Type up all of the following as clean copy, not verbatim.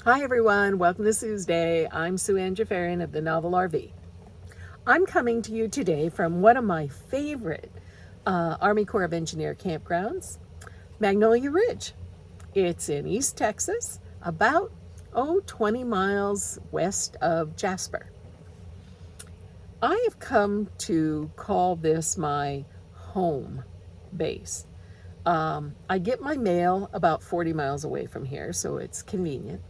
Hi everyone, welcome to Sue's Day. I'm Sue Ann Jafarian of the Novel RV. I'm coming to you today from one of my favorite Army Corps of Engineer campgrounds, Magnolia Ridge. It's in East Texas, about 20 miles west of Jasper. I have come to call this my home base. I get my mail about 40 miles away from here, so it's convenient.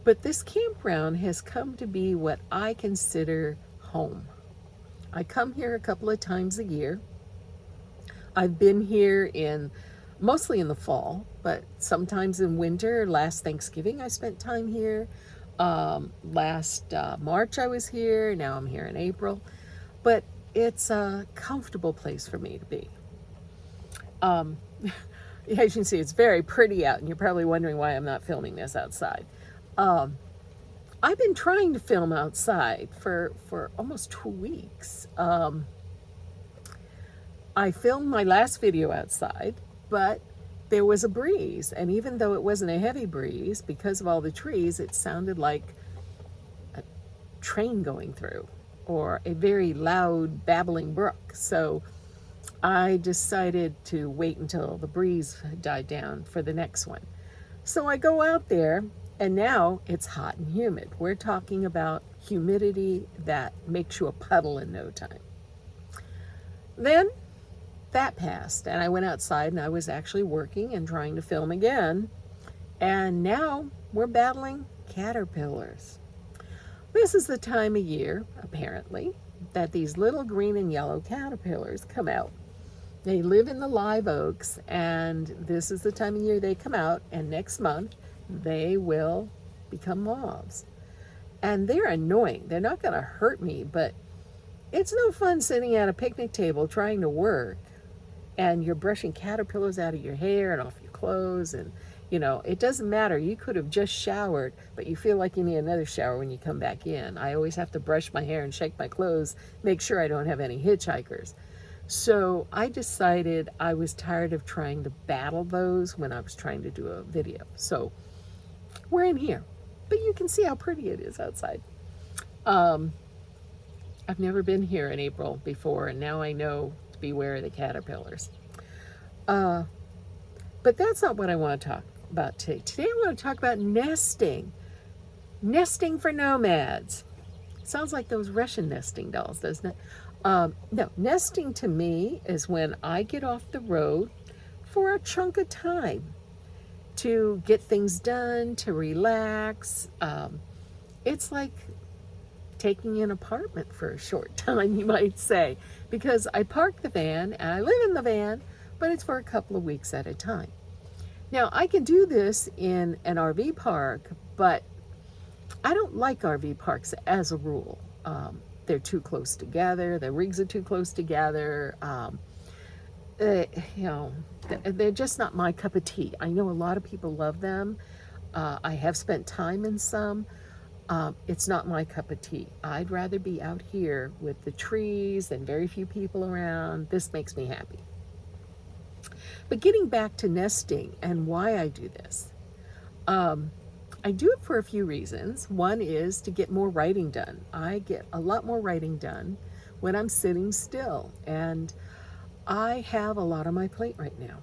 But this campground has come to be what I consider home. I come here a couple of times a year. I've been here mostly in the fall, but sometimes in winter. Last Thanksgiving I spent time here. Last March I was here. Now I'm here in April. But it's a comfortable place for me to be. As you can see, it's very pretty out, and you're probably wondering why I'm not filming this outside. I've been trying to film outside for almost 2 weeks. I filmed my last video outside, but there was a breeze, and even though it wasn't a heavy breeze, because of all the trees, it sounded like a train going through or a very loud babbling brook. So I decided to wait until the breeze died down for the next one. So I go out there, and now it's hot and humid. We're talking about humidity that makes you a puddle in no time. Then that passed, and I went outside, and I was actually working and trying to film again. And now we're battling caterpillars. This is the time of year, apparently, that these little green and yellow caterpillars come out. They live in the live oaks, and this is the time of year they come out, and next month they will become moths. And they're annoying. They're not going to hurt me, but it's no fun sitting at a picnic table trying to work, and you're brushing caterpillars out of your hair and off your clothes, and it doesn't matter. You could have just showered, but you feel like you need another shower when you come back in. I always have to brush my hair and shake my clothes, make sure I don't have any hitchhikers. So I decided I was tired of trying to battle those when I was trying to do a video. So we're in here, but you can see how pretty it is outside. I've never been here in April before, and now I know to beware of the caterpillars. But that's not what I want to talk about today. Today I want to talk about nesting. Nesting for nomads. Sounds like those Russian nesting dolls, doesn't it? No, nesting to me is when I get off the road for a chunk of time to get things done, to relax. It's like taking an apartment for a short time, you might say, because I park the van and I live in the van, but it's for a couple of weeks at a time. Now, I can do this in an RV park, but I don't like RV parks as a rule. They're too close together. The rigs are too close together. They're just not my cup of tea. I know a lot of people love them. I have spent time in some. It's not my cup of tea. I'd rather be out here with the trees and very few people around. This makes me happy. But getting back to nesting and why I do this. I do it for a few reasons. One is to get more writing done. I get a lot more writing done when I'm sitting still, and I have a lot on my plate right now.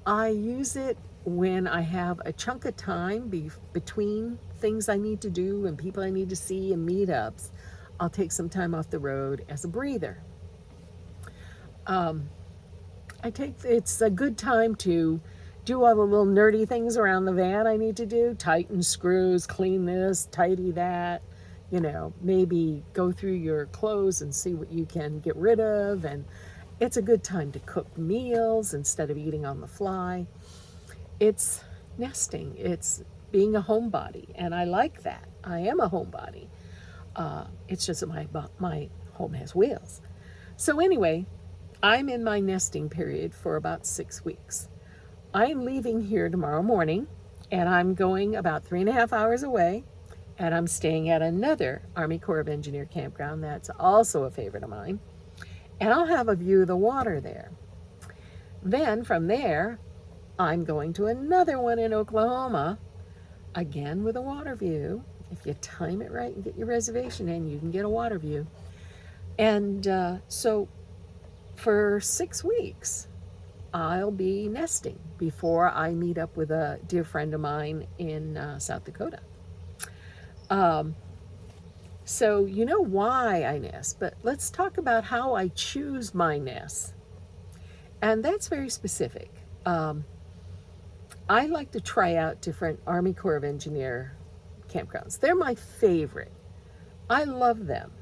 I use it when I have a chunk of time between things I need to do and people I need to see and meetups. I'll take some time off the road as a breather. It's a good time to do all the little nerdy things around the van I need to do, tighten screws, clean this, tidy that, maybe go through your clothes and see what you can get rid of. And it's a good time to cook meals instead of eating on the fly. It's nesting. It's being a homebody, and I like that. I am a homebody. It's just that my home has wheels. So anyway, I'm in my nesting period for about 6 weeks. I'm leaving here tomorrow morning, and I'm going about 3.5 hours away, and I'm staying at another Army Corps of Engineer campground that's also a favorite of mine, and I'll have a view of the water there. Then from there, I'm going to another one in Oklahoma again with a water view. If you time it right and get your reservation in, you can get a water view. And so for 6 weeks, I'll be nesting before I meet up with a dear friend of mine in South Dakota. So you know why I nest, but let's talk about how I choose my nests. And that's very specific. I like to try out different Army Corps of Engineer campgrounds. They're my favorite. I love them.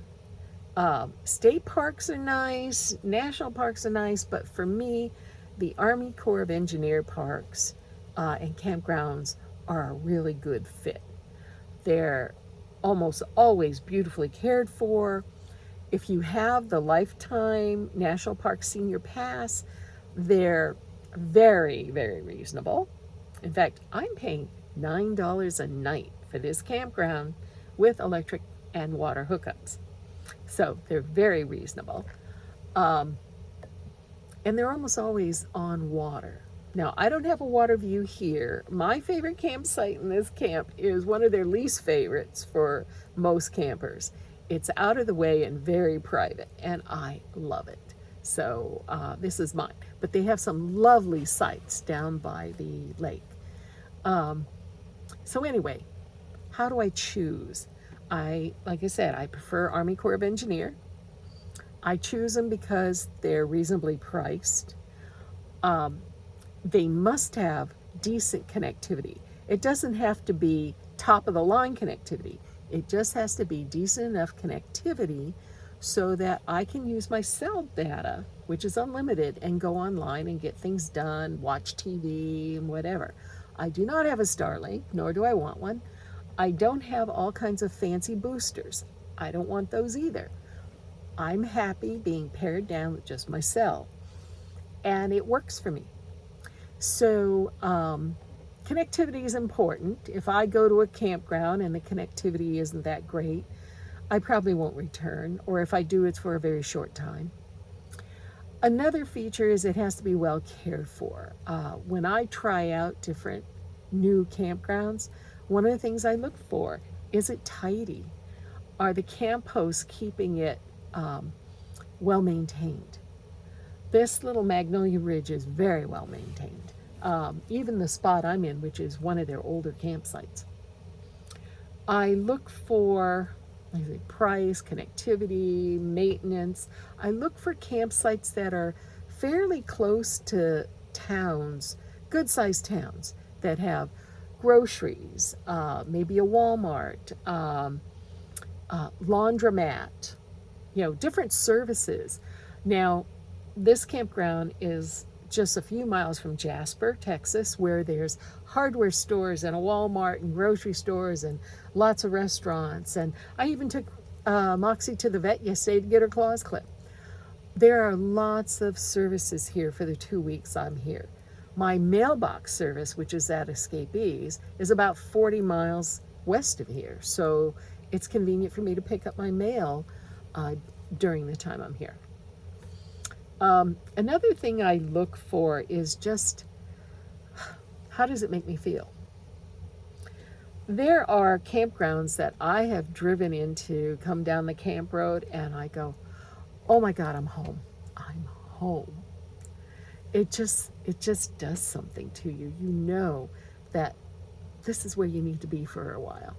State parks are nice, national parks are nice, but for me, the Army Corps of Engineer parks and campgrounds are a really good fit. They're almost always beautifully cared for. If you have the Lifetime National Park Senior Pass, they're very, very reasonable. In fact, I'm paying $9 a night for this campground with electric and water hookups. So they're very reasonable. And they're almost always on water. Now, I don't have a water view here. My favorite campsite in this camp is one of their least favorites for most campers. It's out of the way and very private, and I love it. So this is mine. But they have some lovely sites down by the lake. So anyway, how do I choose? Like I said, I prefer Army Corps of Engineer. I choose them because they're reasonably priced. They must have decent connectivity. It doesn't have to be top of the line connectivity. It just has to be decent enough connectivity so that I can use my cell data, which is unlimited, and go online and get things done, watch TV and whatever. I do not have a Starlink, nor do I want one. I don't have all kinds of fancy boosters. I don't want those either. I'm happy being pared down with just my cell, and it works for me. So connectivity is important. If I go to a campground and the connectivity isn't that great, I probably won't return, or if I do, it's for a very short time. Another feature is it has to be well cared for. When I try out different new campgrounds, one of the things I look for, is it tidy? Are the camp hosts keeping it well maintained? This little Magnolia Ridge is very well maintained. Even the spot I'm in, which is one of their older campsites. I look for price, connectivity, maintenance. I look for campsites that are fairly close to towns, good-sized towns that have groceries, maybe a Walmart, laundromat, different services. Now, this campground is just a few miles from Jasper, Texas, where there's hardware stores and a Walmart and grocery stores and lots of restaurants. And I even took Moxie to the vet yesterday to get her claws clipped. There are lots of services here for the 2 weeks I'm here. My mailbox service, which is at Escapees, is about 40 miles west of here. So it's convenient for me to pick up my mail during the time I'm here. Another thing I look for is just, how does it make me feel? There are campgrounds that I have driven into, come down the camp road, and I go, oh my God, I'm home. I'm home. It just does something to you. You know that this is where you need to be for a while.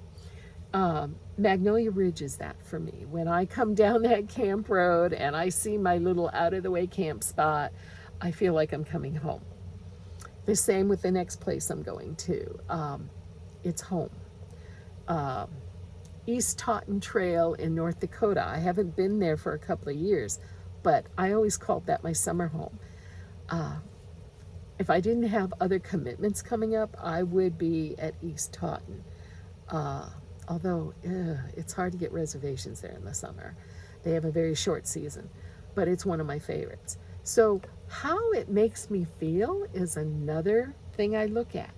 Magnolia Ridge is that for me. When I come down that camp road and I see my little out-of-the-way camp spot, I feel like I'm coming home. The same with the next place I'm going to. It's home. East Totten Trail in North Dakota. I haven't been there for a couple of years, but I always called that my summer home. If I didn't have other commitments coming up, I would be at East Totten. Although it's hard to get reservations there in the summer. They have a very short season, but it's one of my favorites. So how it makes me feel is another thing I look at.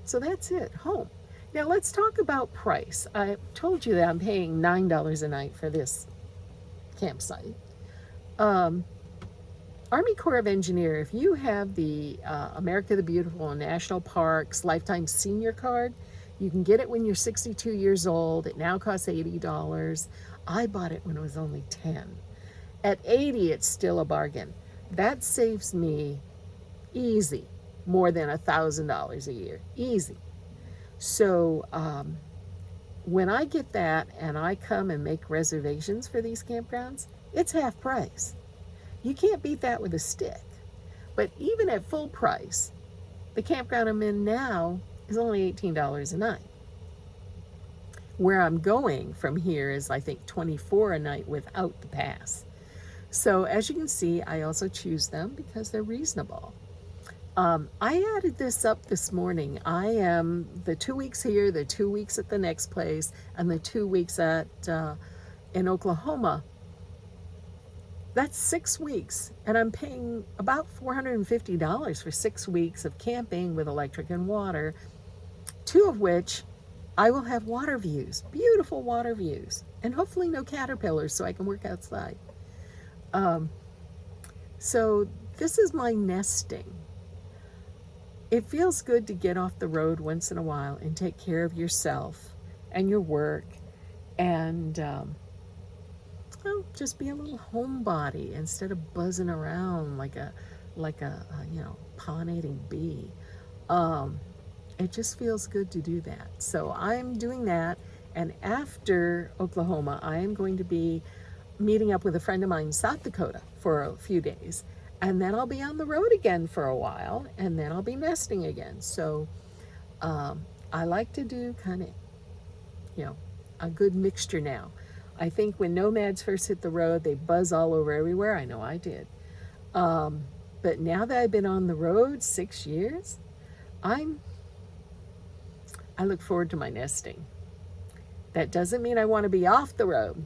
So that's it, home. Now let's talk about price. I told you that I'm paying $9 a night for this campsite. Army Corps of Engineer, if you have the America the Beautiful and National Parks Lifetime Senior Card, you can get it when you're 62 years old. It now costs $80. I bought it when it was only 10. At 80, it's still a bargain. That saves me easy more than $1,000 a year. Easy. So when I get that and I come and make reservations for these campgrounds, it's half price. You can't beat that with a stick. But even at full price, the campground I'm in now is only $18 a night. Where I'm going from here is, I think, $24 a night without the pass. So as you can see, I also choose them because they're reasonable. I added this up this morning. I am the 2 weeks here, the 2 weeks at the next place, and the 2 weeks in Oklahoma. That's 6 weeks, and I'm paying about $450 for 6 weeks of camping with electric and water, 2 of which I will have water views, beautiful water views, and hopefully no caterpillars so I can work outside. So this is my nesting. It feels good to get off the road once in a while and take care of yourself and your work and well, just be a little homebody instead of buzzing around like a pollinating bee. It just feels good to do that. So I'm doing that, and after Oklahoma, I am going to be meeting up with a friend of mine in South Dakota for a few days, and then I'll be on the road again for a while, and then I'll be nesting again. So I like to do kind of, a good mixture now. I think when nomads first hit the road, they buzz all over everywhere. I know I did. But now that I've been on the road 6 years, I look forward to my nesting. That doesn't mean I want to be off the road.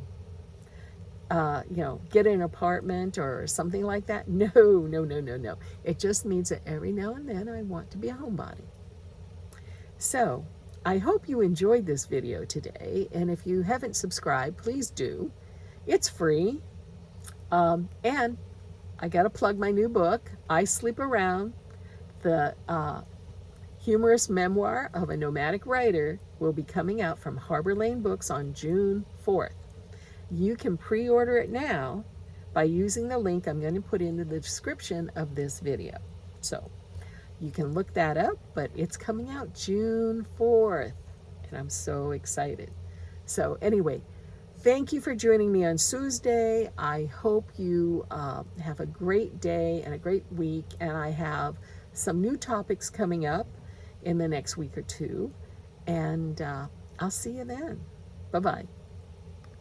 Get an apartment or something like that. No, no, no, no, no. It just means that every now and then I want to be a homebody. So I hope you enjoyed this video today, and if you haven't subscribed, please do. It's free. And I got to plug my new book, I Sleep Around. The humorous memoir of a nomadic writer will be coming out from Harbor Lane Books on June 4th. You can pre-order it now by using the link I'm going to put into the description of this video. So you can look that up, but it's coming out June 4th, and I'm so excited. So anyway, thank you for joining me on Tuesday. I hope you have a great day and a great week, and I have some new topics coming up in the next week or two, and I'll see you then. Bye-bye.